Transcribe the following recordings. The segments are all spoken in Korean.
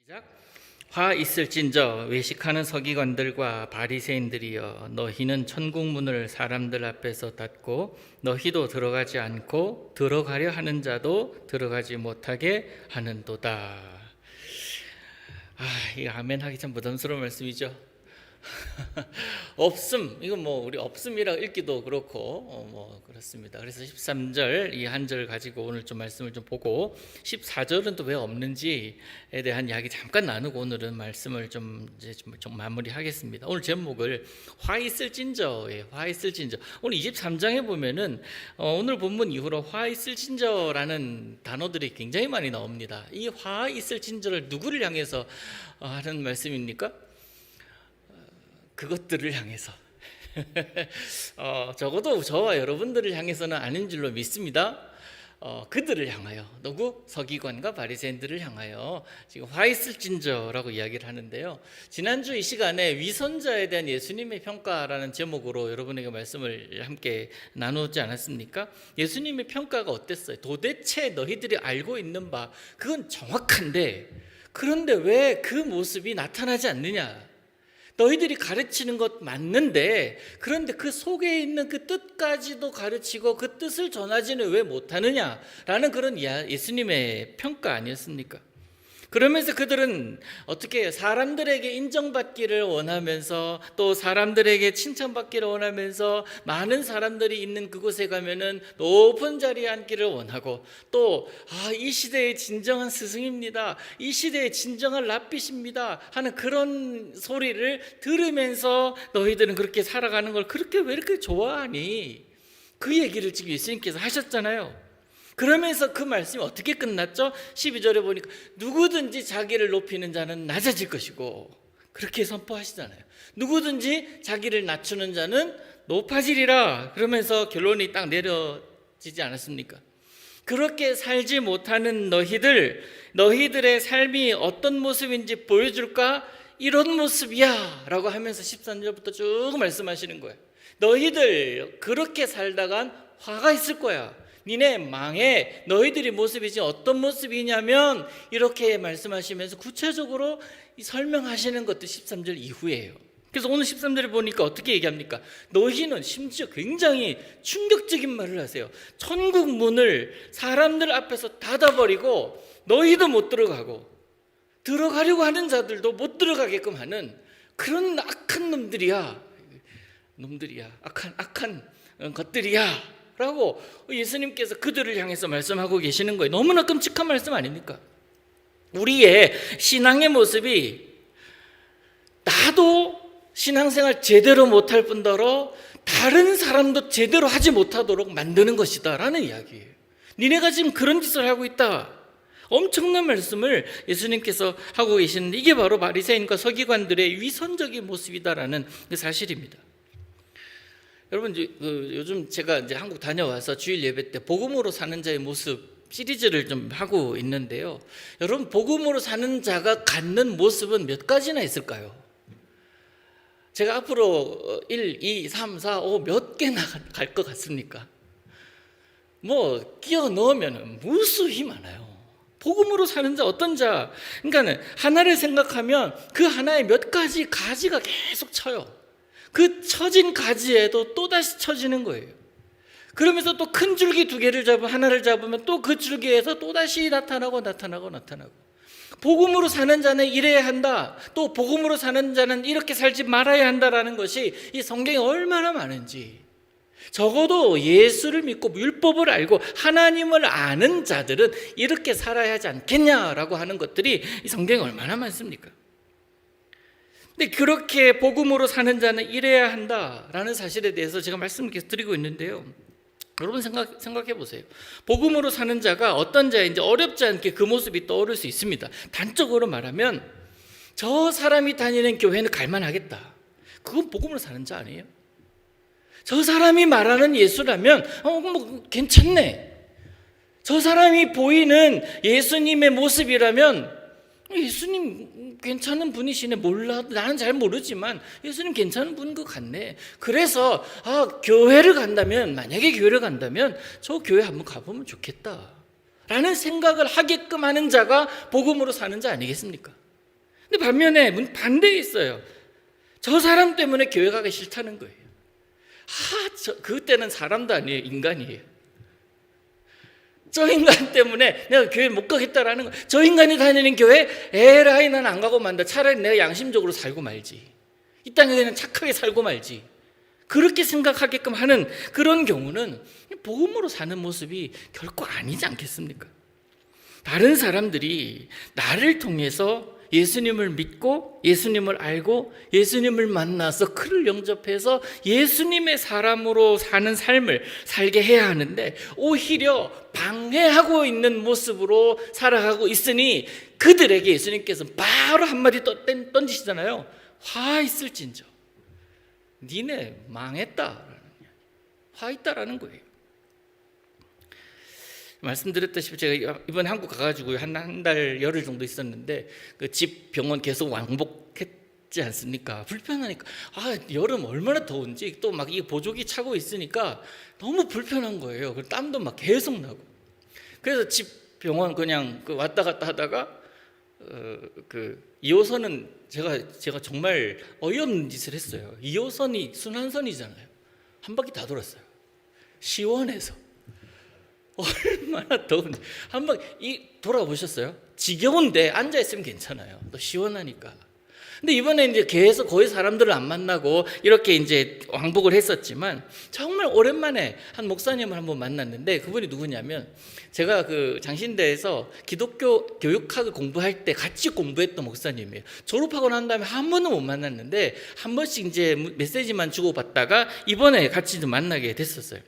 시작. 화 있을진저 외식하는 서기관들과 바리새인들이여, 너희는 천국 문을 사람들 앞에서 닫고 너희도 들어가지 않고 들어가려 하는 자도 들어가지 못하게 하는도다. 이 아멘 하기 참 부담스러운 말씀이죠. 없음, 이건 우리 없음이라 읽기도 그렇고 그렇습니다. 그래서 13절 이 한 절 가지고 오늘 좀 말씀을 좀 보고 14절은 또 왜 없는지에 대한 이야기 잠깐 나누고 오늘은 말씀을 좀 마무리하겠습니다. 오늘 제목을 화 있을진저예요. 화 있을진저. 오늘 23장에 보면은 오늘 본문 이후로 화 있을진저라는 단어들이 굉장히 많이 나옵니다. 이 화 있을진저를 누구를 향해서 하는 말씀입니까? 그것들을 향해서 적어도 저와 여러분들을 향해서는 아닌 줄로 믿습니다. 그들을 향하여, 누구? 서기관과 바리새인들을 향하여 지금 화 있을진저라고 이야기를 하는데요. 지난주 이 시간에 위선자에 대한 예수님의 평가라는 제목으로 여러분에게 말씀을 함께 나누지 않았습니까? 예수님의 평가가 어땠어요? 도대체 너희들이 알고 있는 바 그건 정확한데, 그런데 왜 그 모습이 나타나지 않느냐? 너희들이 가르치는 것 맞는데, 그런데 그 속에 있는 그 뜻까지도 가르치고 그 뜻을 전하지는 왜 못하느냐라는 그런 예수님의 평가 아니었습니까? 그러면서 그들은 어떻게 사람들에게 인정받기를 원하면서, 또 사람들에게 칭찬받기를 원하면서, 많은 사람들이 있는 그곳에 가면은 높은 자리에 앉기를 원하고, 또 이 시대의 진정한 스승입니다, 이 시대의 진정한 랍비십니다 하는 그런 소리를 들으면서 너희들은 그렇게 살아가는 걸 그렇게 왜 이렇게 좋아하니? 그 얘기를 지금 예수님께서 하셨잖아요. 그러면서 그 말씀이 어떻게 끝났죠? 12절에 보니까 누구든지 자기를 높이는 자는 낮아질 것이고, 그렇게 선포하시잖아요. 누구든지 자기를 낮추는 자는 높아지리라. 그러면서 결론이 딱 내려지지 않았습니까? 그렇게 살지 못하는 너희들의 삶이 어떤 모습인지 보여줄까? 이런 모습이야 라고 하면서 13절부터 쭉 말씀하시는 거예요. 너희들 그렇게 살다간 화가 있을 거야. 니네 망해. 너희들이 모습이 지금 어떤 모습이냐면, 이렇게 말씀하시면서 구체적으로 설명하시는 것도 13절 이후예요. 그래서 오늘 13절에 보니까 어떻게 얘기합니까? 너희는, 심지어 굉장히 충격적인 말을 하세요. 천국 문을 사람들 앞에서 닫아버리고 너희도 못 들어가고 들어가려고 하는 자들도 못 들어가게끔 하는 그런 악한 놈들이야. 악한 것들이야 라고 예수님께서 그들을 향해서 말씀하고 계시는 거예요. 너무나 끔찍한 말씀 아닙니까? 우리의 신앙의 모습이, 나도 신앙생활 제대로 못할 뿐더러 다른 사람도 제대로 하지 못하도록 만드는 것이다 라는 이야기예요. 니네가 지금 그런 짓을 하고 있다. 엄청난 말씀을 예수님께서 하고 계시는데, 이게 바로 바리새인과 서기관들의 위선적인 모습이다라는 사실입니다. 여러분, 요즘 제가 이제 한국 다녀와서 주일 예배 때 복음으로 사는 자의 모습 시리즈를 좀 하고 있는데요. 여러분, 복음으로 사는 자가 갖는 모습은 몇 가지나 있을까요? 제가 앞으로 1, 2, 3, 4, 5 몇 개나 갈 것 같습니까? 끼워 넣으면 무수히 많아요. 복음으로 사는 자, 어떤 자, 그러니까 하나를 생각하면 그 하나에 몇 가지 가지가 계속 쳐요. 그 쳐진 가지에도 또다시 쳐지는 거예요. 그러면서 또 큰 줄기 두 개를 하나를 잡으면 또 그 줄기에서 또다시 나타나고. 복음으로 사는 자는 이래야 한다, 또 복음으로 사는 자는 이렇게 살지 말아야 한다라는 것이 이 성경에 얼마나 많은지, 적어도 예수를 믿고 율법을 알고 하나님을 아는 자들은 이렇게 살아야 하지 않겠냐라고 하는 것들이 이 성경에 얼마나 많습니까? 근데 그렇게 복음으로 사는 자는 이래야 한다라는 사실에 대해서 제가 말씀을 계속 드리고 있는데요. 여러분 생각해 보세요. 복음으로 사는 자가 어떤 자인지 어렵지 않게 그 모습이 떠오를 수 있습니다. 단적으로 말하면, 저 사람이 다니는 교회는 갈만하겠다. 그건 복음으로 사는 자 아니에요? 저 사람이 말하는 예수라면 괜찮네. 저 사람이 보이는 예수님의 모습이라면, 예수님 괜찮은 분이시네. 나는 잘 모르지만 예수님 괜찮은 분인 것 같네. 그래서 만약에 교회를 간다면 저 교회 한번 가보면 좋겠다 라는 생각을 하게끔 하는 자가 복음으로 사는 자 아니겠습니까? 근데 반면에 반대에 있어요. 저 사람 때문에 교회 가기 싫다는 거예요. 그때는 사람도 아니에요. 인간이에요. 저 인간 때문에 내가 교회 못 가겠다라는 거예요. 저 인간이 다니는 교회? 에라이 난 안 가고 만다. 차라리 내가 양심적으로 살고 말지. 이 땅에 그냥 착하게 살고 말지. 그렇게 생각하게끔 하는 그런 경우는 복음으로 사는 모습이 결코 아니지 않겠습니까? 다른 사람들이 나를 통해서 예수님을 믿고 예수님을 알고 예수님을 만나서 그를 영접해서 예수님의 사람으로 사는 삶을 살게 해야 하는데 오히려 방해하고 있는 모습으로 살아가고 있으니 그들에게 예수님께서 바로 한마디 던지시잖아요. 화 있을진저 니네 망했다. 화 있다라는 거예요. 말씀드렸다시피 제가 이번 한국 가가지고 한 달 열흘 정도 있었는데 그 집 병원 계속 왕복했지 않습니까? 불편하니까 여름 얼마나 더운지 또 막 이 보조기 차고 있으니까 너무 불편한 거예요. 그 땀도 막 계속 나고. 그래서 집 병원 그냥 왔다 갔다 하다가 그 2호선은 제가 정말 어이없는 짓을 했어요. 2호선이 순환선이잖아요. 한 바퀴 다 돌았어요. 시원해서. 얼마나 더운지 한번 돌아보셨어요? 지겨운데 앉아 있으면 괜찮아요. 또 시원하니까. 근데 이번에 이제 계속 거의 사람들을 안 만나고 이렇게 이제 왕복을 했었지만 정말 오랜만에 한 목사님을 한번 만났는데 그분이 누구냐면 제가 그 장신대에서 기독교 교육학을 공부할 때 같이 공부했던 목사님이에요. 졸업하고 난 다음에 한 번은 못 만났는데 한 번씩 이제 메시지만 주고받다가 이번에 같이 좀 만나게 됐었어요.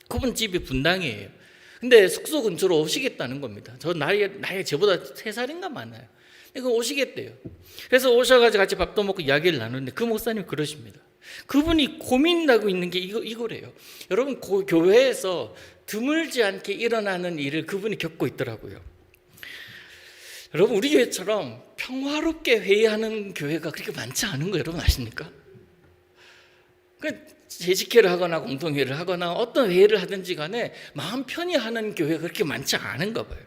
그분 집이 분당이에요. 근데 숙소 근처로 오시겠다는 겁니다. 저 나이 저보다 3살인가 많아요. 근데 오시겠대요. 그래서 오셔가지고 같이 밥도 먹고 이야기를 나누는데 그 목사님이 그러십니다. 그분이 고민하고 있는 게 이거래요. 여러분 교회에서 드물지 않게 일어나는 일을 그분이 겪고 있더라고요. 여러분 우리 교회처럼 평화롭게 회의하는 교회가 그렇게 많지 않은 거 여러분 아십니까? 재직회를 하거나 공동회를 하거나 어떤 회의를 하든지 간에 마음 편히 하는 교회가 그렇게 많지 않은가 봐요.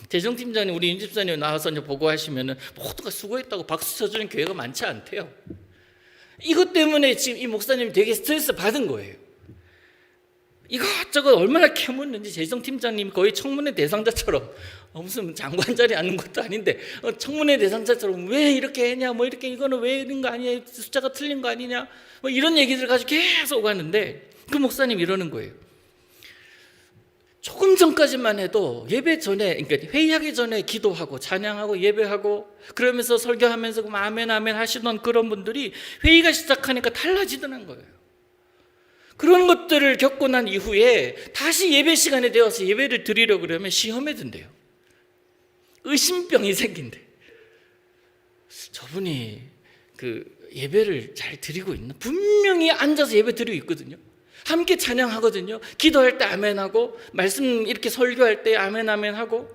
재정팀장님 우리 윤집사님 나와서 이제 보고하시면은 모두가 수고했다고 박수 쳐주는 교회가 많지 않대요. 이것 때문에 지금 이 목사님이 되게 스트레스 받은 거예요. 이것저것 얼마나 캐묻는지 재정팀장님이 거의 청문회 대상자처럼 무슨 장관 자리에 앉는 것도 아닌데 청문회 대상자처럼 왜 이렇게 했냐 뭐 이렇게 이거는 왜 이런 거 아니냐 숫자가 틀린 거 아니냐 뭐 이런 얘기들 가지고 계속 하는데 그 목사님 이러는 거예요. 조금 전까지만 해도 예배 전에 그러니까 회의하기 전에 기도하고 찬양하고 예배하고 그러면서 설교하면서 아멘 아멘 하시던 그런 분들이 회의가 시작하니까 달라지더란 거예요. 그런 것들을 겪고 난 이후에 다시 예배 시간에 되어서 예배를 드리려고 그러면 시험에 든대요. 의심병이 생긴대. 저분이 그 예배를 잘 드리고 있나? 분명히 앉아서 예배 드리고 있거든요. 함께 찬양하거든요. 기도할 때 아멘하고 말씀 이렇게 설교할 때 아멘 아멘 하고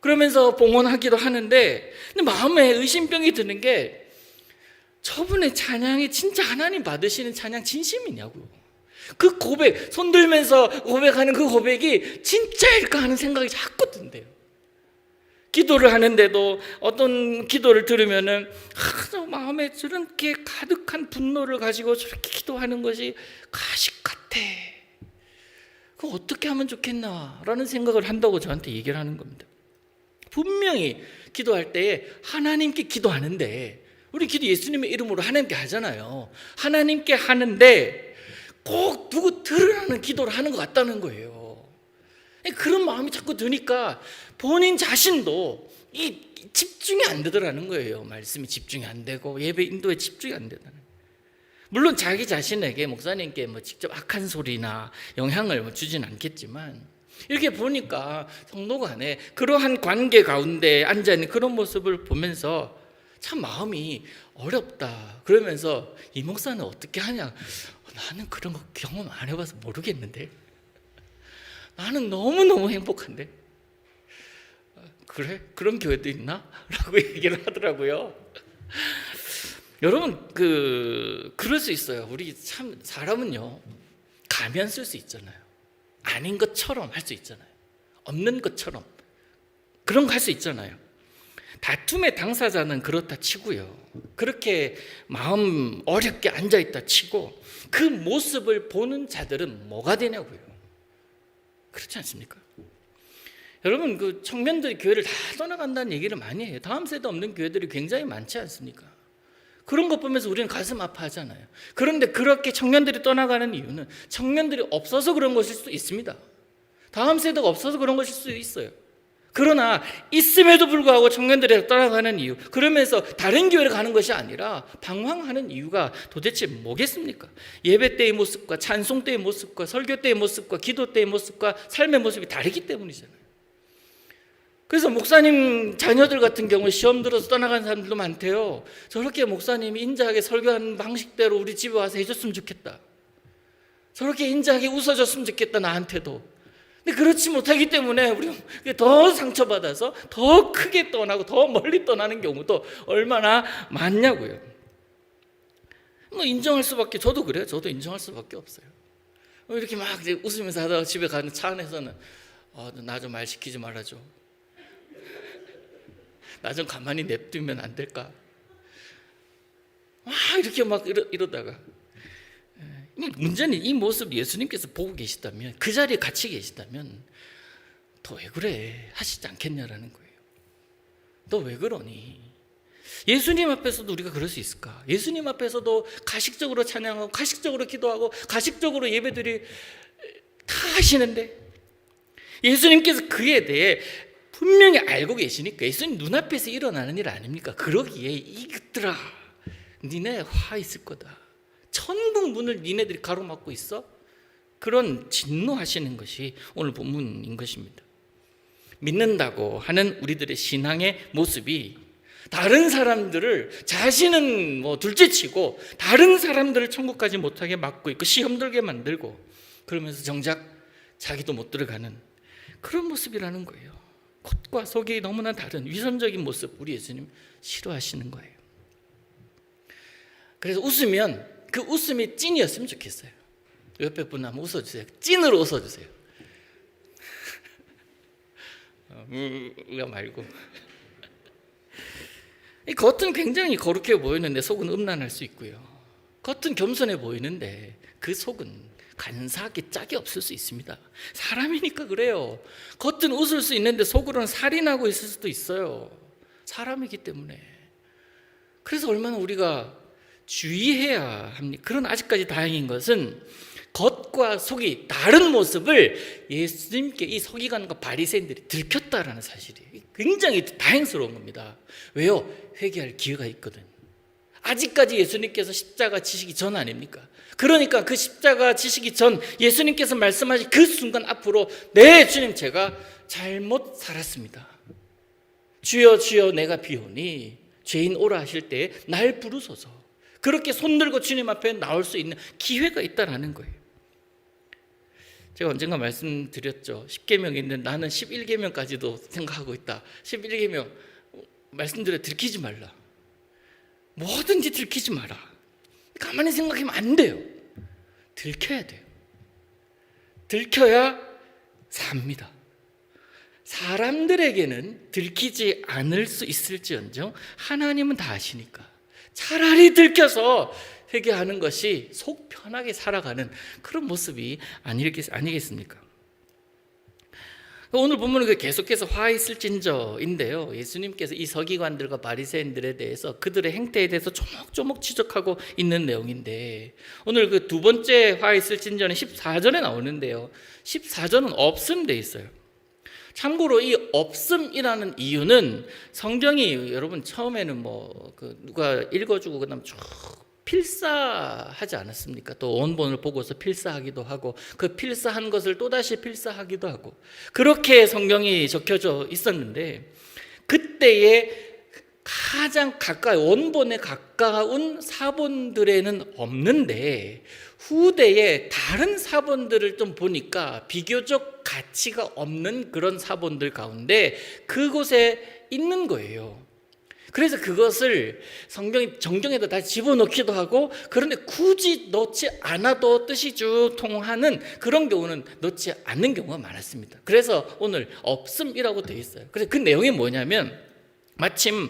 그러면서 봉헌하기도 하는데 근데 마음에 의심병이 드는 게 저분의 찬양이 진짜 하나님 받으시는 찬양 진심이냐고. 그 고백, 손 들면서 고백하는 그 고백이 진짜일까 하는 생각이 자꾸 든대요. 기도를 하는데도 어떤 기도를 들으면은 마음에 저렇게 가득한 분노를 가지고 저렇게 기도하는 것이 가식 같아. 그거 어떻게 하면 좋겠나라는 생각을 한다고 저한테 얘기를 하는 겁니다. 분명히 기도할 때에 하나님께 기도하는데 우리 기도 예수님의 이름으로 하나님께 하잖아요. 하나님께 하는데 꼭 누구 들으라는 기도를 하는 것 같다는 거예요. 그런 마음이 자꾸 드니까 본인 자신도 이 집중이 안 되더라는 거예요. 말씀이 집중이 안 되고 예배 인도에 집중이 안 되다는 거예요. 물론 자기 자신에게 목사님께 뭐 직접 악한 소리나 영향을 주진 않겠지만 이렇게 보니까 성도 간에 그러한 관계 가운데 앉아있는 그런 모습을 보면서 참 마음이 어렵다. 그러면서 이 목사는 어떻게 하냐? 나는 그런 거 경험 안 해봐서 모르겠는데 나는 너무너무 행복한데 그래? 그런 교회도 있나? 라고 얘기를 하더라고요. 여러분 그럴 수 있어요. 우리 참 사람은요 가면 쓸 수 있잖아요. 아닌 것처럼 할 수 있잖아요. 없는 것처럼 그런 거 할 수 있잖아요. 다툼의 당사자는 그렇다 치고요. 그렇게 마음 어렵게 앉아있다 치고 그 모습을 보는 자들은 뭐가 되냐고요. 그렇지 않습니까? 여러분, 그 청년들이 교회를 다 떠나간다는 얘기를 많이 해요. 다음 세대 없는 교회들이 굉장히 많지 않습니까? 그런 것 보면서 우리는 가슴 아파하잖아요. 그런데 그렇게 청년들이 떠나가는 이유는 청년들이 없어서 그런 것일 수도 있습니다. 다음 세대가 없어서 그런 것일 수도 있어요. 그러나 있음에도 불구하고 청년들이 떠나가는 이유, 그러면서 다른 교회를 가는 것이 아니라 방황하는 이유가 도대체 뭐겠습니까? 예배 때의 모습과 찬송 때의 모습과 설교 때의 모습과 기도 때의 모습과 삶의 모습이 다르기 때문이잖아요. 그래서 목사님 자녀들 같은 경우 시험 들어서 떠나간 사람들도 많대요. 저렇게 목사님이 인자하게 설교하는 방식대로 우리 집에 와서 해줬으면 좋겠다. 저렇게 인자하게 웃어줬으면 좋겠다, 나한테도. 근데 그렇지 못하기 때문에 우리가 더 상처받아서 더 크게 떠나고 더 멀리 떠나는 경우도 얼마나 많냐고요. 뭐 인정할 수밖에, 저도 그래요. 저도 인정할 수밖에 없어요. 이렇게 막 이제 웃으면서 하다가 집에 가는 차 안에서는 나 좀 말 시키지 말아줘. 나 좀 가만히 냅두면 안 될까? 이렇게 막 이러다가 문제는 이 모습 예수님께서 보고 계시다면, 그 자리에 같이 계시다면 너 왜 그래 하시지 않겠냐라는 거예요. 너 왜 그러니? 예수님 앞에서도 우리가 그럴 수 있을까? 예수님 앞에서도 가식적으로 찬양하고 가식적으로 기도하고 가식적으로 예배들이 다 하시는데 예수님께서 그에 대해 분명히 알고 계시니까, 예수님 눈앞에서 일어나는 일 아닙니까? 그러기에 이것들아 니네 화 있을 거다, 천국 문을 니네들이 가로막고 있어? 그런 진노하시는 것이 오늘 본문인 것입니다. 믿는다고 하는 우리들의 신앙의 모습이 다른 사람들을, 자신은 둘째치고 다른 사람들을 천국까지 못하게 막고 있고 시험 들게 만들고, 그러면서 정작 자기도 못 들어가는 그런 모습이라는 거예요. 겉과 속이 너무나 다른 위선적인 모습, 우리 예수님 싫어하시는 거예요. 그래서 웃으면 그 웃음이 찐이었으면 좋겠어요. 옆에 분 한번 웃어주세요. 찐으로 웃어주세요. 말고. 이 겉은 굉장히 거룩해 보이는데 속은 음란할 수 있고요. 겉은 겸손해 보이는데 그 속은 간사하게 짝이 없을 수 있습니다. 사람이니까 그래요. 겉은 웃을 수 있는데 속으로는 살이 나고 있을 수도 있어요. 사람이기 때문에. 그래서 얼마나 우리가 주의해야 합니까? 그런 아직까지 다행인 것은 겉과 속이 다른 모습을 예수님께 이 서기관과 바리새인들이 들켰다라는 사실이 굉장히 다행스러운 겁니다. 왜요? 회개할 기회가 있거든. 아직까지 예수님께서 십자가 지시기 전 아닙니까? 그러니까 그 십자가 지시기 전 예수님께서 말씀하신 그 순간 앞으로, 네 주님 제가 잘못 살았습니다. 주여 주여 내가 비오니 죄인 오라 하실 때 날 부르소서. 그렇게 손들고 주님 앞에 나올 수 있는 기회가 있다라는 거예요. 제가 언젠가 말씀드렸죠. 10계명이 있는데 나는 11계명까지도 생각하고 있다. 11계명 말씀드려, 들키지 말라. 뭐든지 들키지 마라. 가만히 생각하면 안 돼요. 들켜야 돼요. 들켜야 삽니다. 사람들에게는 들키지 않을 수 있을지언정 하나님은 다 아시니까 차라리 들켜서 회개하는 것이 속 편하게 살아가는 그런 모습이 아니겠습니까? 오늘 본문은 계속해서 화 있을진저인데요, 예수님께서 이 서기관들과 바리새인들에 대해서 그들의 행태에 대해서 조목조목 지적하고 있는 내용인데, 오늘 그 두 번째 화 있을진저는 14절에 나오는데요, 14절은 없음 돼 있어요. 참고로 이 없음이라는 이유는 성경이 여러분 처음에는 누가 읽어주고 그다음 쭉 필사하지 않았습니까? 또 원본을 보고서 필사하기도 하고 그 필사한 것을 또다시 필사하기도 하고 그렇게 성경이 적혀져 있었는데, 그때의 가장 가까이 원본에 가까운 사본들에는 없는데 후대에 다른 사본들을 좀 보니까 비교적 가치가 없는 그런 사본들 가운데 그곳에 있는 거예요. 그래서 그것을 성경이 정경에다 다시 집어넣기도 하고, 그런데 굳이 넣지 않아도 뜻이 쭉 통하는 그런 경우는 넣지 않는 경우가 많았습니다. 그래서 오늘 없음이라고 되어 있어요. 그래서 그 내용이 뭐냐면, 마침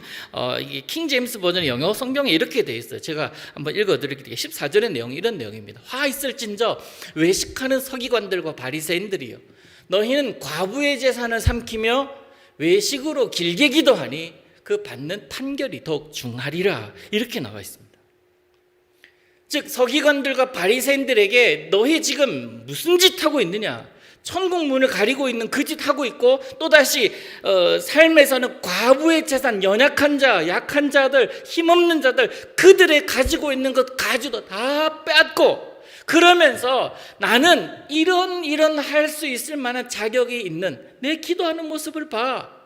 이게 킹 제임스 버전의 영어 성경에 이렇게 되어 있어요. 제가 한번 읽어드릴게요. 14절의 내용이 이런 내용입니다. 화 있을진저 외식하는 서기관들과 바리새인들이여, 너희는 과부의 재산을 삼키며 외식으로 길게 기도하니 그 받는 판결이 더욱 중하리라, 이렇게 나와 있습니다. 즉 서기관들과 바리새인들에게 너희 지금 무슨 짓 하고 있느냐, 천국 문을 가리고 있는 그 짓 하고 있고, 또다시 삶에서는 과부의 재산, 연약한 자, 약한 자들, 힘없는 자들, 그들의 가지고 있는 것 가지도 다 빼앗고, 그러면서 나는 이런 할 수 있을 만한 자격이 있는 내 기도하는 모습을 봐,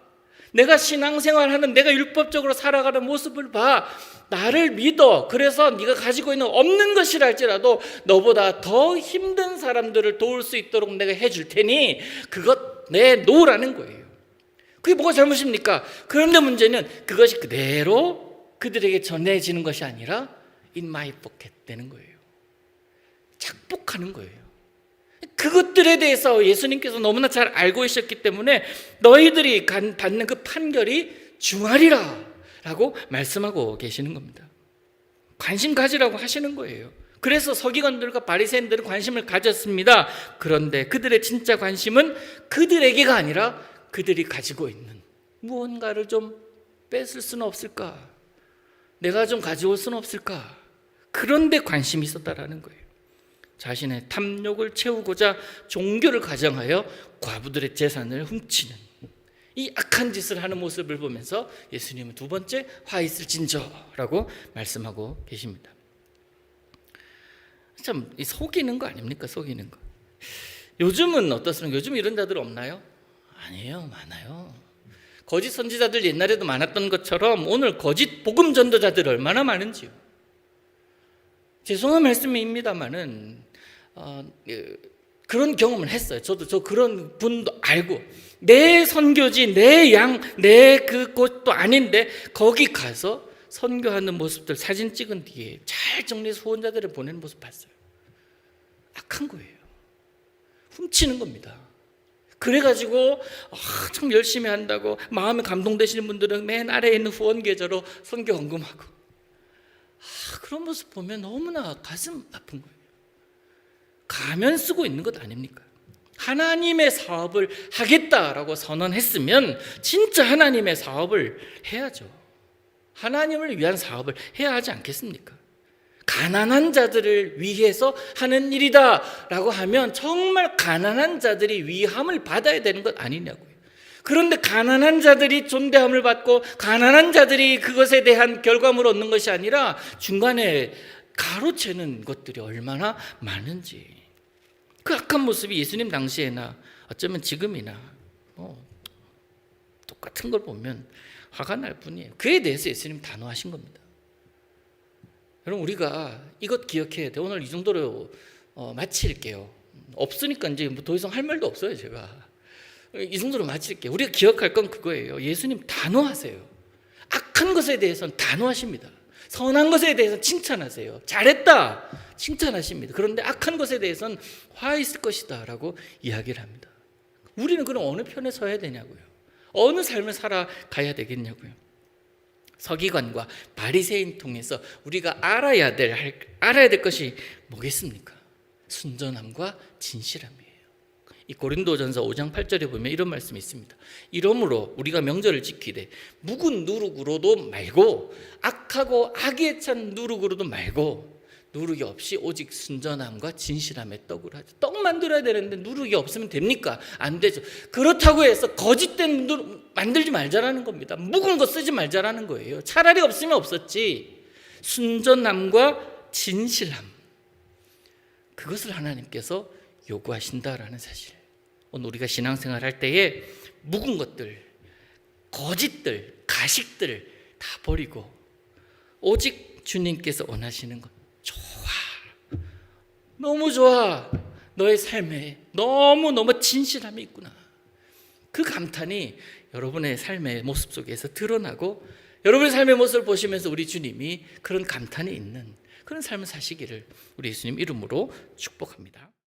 내가 신앙생활하는, 내가 율법적으로 살아가는 모습을 봐, 나를 믿어. 그래서 네가 가지고 있는 없는 것이라 할지라도 너보다 더 힘든 사람들을 도울 수 있도록 내가 해줄 테니 그것 내놓으라는 거예요. 그게 뭐가 잘못입니까? 그런데 문제는 그것이 그대로 그들에게 전해지는 것이 아니라 in my pocket 되는 거예요. 착복하는 거예요. 그것들에 대해서 예수님께서 너무나 잘 알고 계셨기 때문에 너희들이 받는 그 판결이 중하리라 라고 말씀하고 계시는 겁니다. 관심 가지라고 하시는 거예요. 그래서 서기관들과 바리새인들은 관심을 가졌습니다. 그런데 그들의 진짜 관심은 그들에게가 아니라 그들이 가지고 있는 무언가를 좀 뺏을 수는 없을까, 내가 좀 가져올 수는 없을까, 그런데 관심이 있었다라는 거예요. 자신의 탐욕을 채우고자 종교를 가정하여 과부들의 재산을 훔치는 이 악한 짓을 하는 모습을 보면서 예수님은 두 번째 화 있을진저라고 말씀하고 계십니다. 참 속이는 거 아닙니까? 속이는 거. 요즘은 어떻습니까? 요즘 이런 자들 없나요? 아니에요, 많아요. 거짓 선지자들 옛날에도 많았던 것처럼 오늘 거짓 복음 전도자들 얼마나 많은지요. 죄송한 말씀입니다만은 그런 경험을 했어요. 저 그런 분도 알고, 내 선교지, 내 양, 내 그곳도 아닌데 거기 가서 선교하는 모습들 사진 찍은 뒤에 잘 정리해서 후원자들을 보내는 모습 봤어요. 악한 거예요. 훔치는 겁니다. 그래가지고 참 열심히 한다고 마음에 감동되시는 분들은 맨 아래에 있는 후원 계좌로 선교 헌금하고, 그런 모습 보면 너무나 가슴 아픈 거예요. 가면 쓰고 있는 것 아닙니까? 하나님의 사업을 하겠다라고 선언했으면 진짜 하나님의 사업을 해야죠. 하나님을 위한 사업을 해야 하지 않겠습니까? 가난한 자들을 위해서 하는 일이다 라고 하면 정말 가난한 자들이 위함을 받아야 되는 것 아니냐고요. 그런데 가난한 자들이 존대함을 받고 가난한 자들이 그것에 대한 결과물을 얻는 것이 아니라 중간에 가로채는 것들이 얼마나 많은지, 그 악한 모습이 예수님 당시에나 어쩌면 지금이나 똑같은 걸 보면 화가 날 뿐이에요. 그에 대해서 예수님 단호하신 겁니다. 여러분, 우리가 이것 기억해야 돼. 오늘 이 정도로 마칠게요. 없으니까 이제 더 이상 할 말도 없어요. 제가 이 정도로 마칠게요. 우리가 기억할 건 그거예요. 예수님 단호하세요. 악한 것에 대해서는 단호하십니다. 선한 것에 대해서는 칭찬하세요. 잘했다 칭찬하십니다. 그런데 악한 것에 대해서는 화 있을 것이다 라고 이야기를 합니다. 우리는 그럼 어느 편에 서야 되냐고요. 어느 삶을 살아가야 되겠냐고요. 서기관과 바리새인 통해서 우리가 알아야 될 것이 뭐겠습니까? 순전함과 진실함이에요. 이 고린도전서 5장 8절에 보면 이런 말씀이 있습니다. 이러므로 우리가 명절을 지키되 묵은 누룩으로도 말고 악하고 악에 찬 누룩으로도 말고 누룩이 없이 오직 순전함과 진실함의 떡을 하죠. 떡 만들어야 되는데 누룩이 없으면 됩니까? 안 되죠. 그렇다고 해서 거짓된 누룩 만들지 말자라는 겁니다. 묵은 거 쓰지 말자라는 거예요. 차라리 없으면 없었지. 순전함과 진실함, 그것을 하나님께서 요구하신다라는 사실. 오늘 우리가 신앙생활 할 때에 묵은 것들, 거짓들, 가식들 다 버리고 오직 주님께서 원하시는 것, 좋아, 너무 좋아, 너의 삶에 너무너무 진실함이 있구나, 그 감탄이 여러분의 삶의 모습 속에서 드러나고 여러분의 삶의 모습을 보시면서 우리 주님이 그런 감탄이 있는 그런 삶을 사시기를 우리 예수님 이름으로 축복합니다.